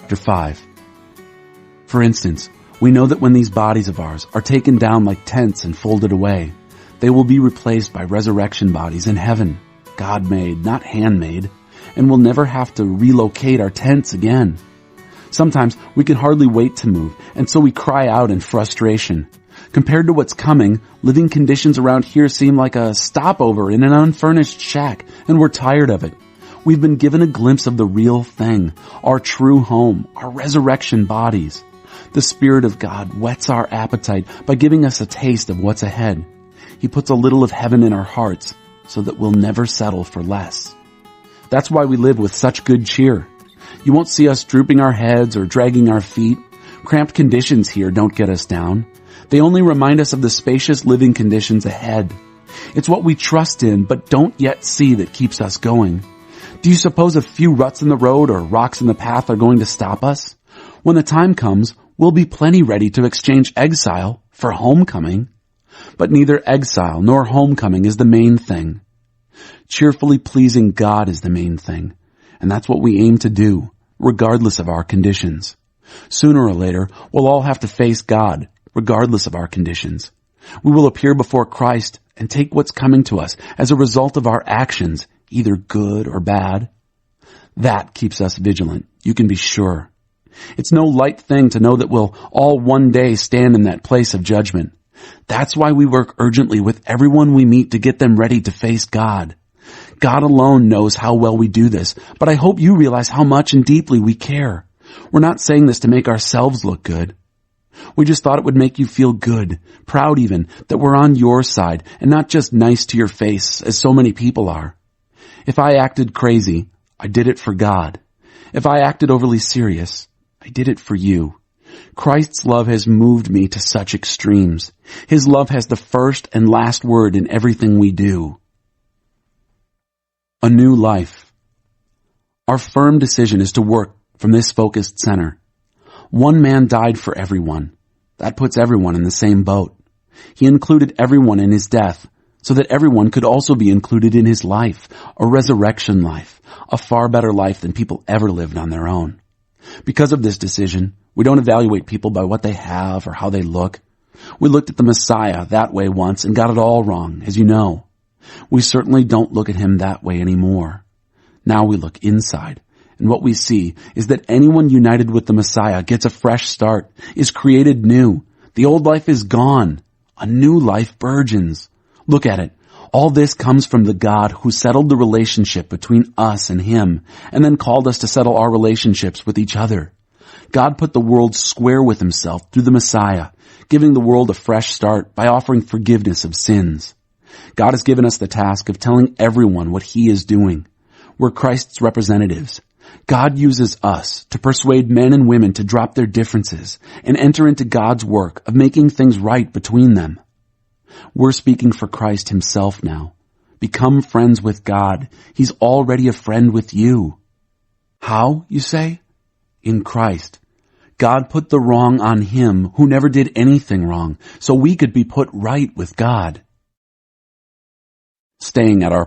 chapter 5. For instance, we know that when these bodies of ours are taken down like tents and folded away, they will be replaced by resurrection bodies in heaven, God-made, not handmade, and we'll never have to relocate our tents again. Sometimes we can hardly wait to move, and so we cry out in frustration. Compared to what's coming, living conditions around here seem like a stopover in an unfurnished shack, and we're tired of it. We've been given a glimpse of the real thing, our true home, our resurrection bodies. The Spirit of God whets our appetite by giving us a taste of what's ahead. He puts a little of heaven in our hearts so that we'll never settle for less. That's why we live with such good cheer. You won't see us drooping our heads or dragging our feet. Cramped conditions here don't get us down. They only remind us of the spacious living conditions ahead. It's what we trust in but don't yet see that keeps us going. Do you suppose a few ruts in the road or rocks in the path are going to stop us? When the time comes, we'll be plenty ready to exchange exile for homecoming. But neither exile nor homecoming is the main thing. Cheerfully pleasing God is the main thing, and that's what we aim to do, regardless of our conditions. Sooner or later, we'll all have to face God, regardless of our conditions. We will appear before Christ and take what's coming to us as a result of our actions, either good or bad. That keeps us vigilant, you can be sure. It's no light thing to know that we'll all one day stand in that place of judgment. That's why we work urgently with everyone we meet to get them ready to face God. God alone knows how well we do this, but I hope you realize how much and deeply we care. We're not saying this to make ourselves look good. We just thought it would make you feel good, proud even, that we're on your side and not just nice to your face as so many people are. If I acted crazy, I did it for God. If I acted overly serious, I did it for you. Christ's love has moved me to such extremes. His love has the first and last word in everything we do. A new life. Our firm decision is to work from this focused center. One man died for everyone. That puts everyone in the same boat. He included everyone in his death so that everyone could also be included in his life, a resurrection life, a far better life than people ever lived on their own. Because of this decision, we don't evaluate people by what they have or how they look. We looked at the Messiah that way once and got it all wrong, as you know. We certainly don't look at him that way anymore. Now we look inside, and what we see is that anyone united with the Messiah gets a fresh start, is created new. The old life is gone. A new life burgeons. Look at it. All this comes from the God who settled the relationship between us and him, and then called us to settle our relationships with each other. God put the world square with himself through the Messiah, giving the world a fresh start by offering forgiveness of sins. God has given us the task of telling everyone what he is doing. We're Christ's representatives. God uses us to persuade men and women to drop their differences and enter into God's work of making things right between them. We're speaking for Christ himself now. Become friends with God. He's already a friend with you. How, you say? In Christ. God put the wrong on him who never did anything wrong, so we could be put right with God. Staying at our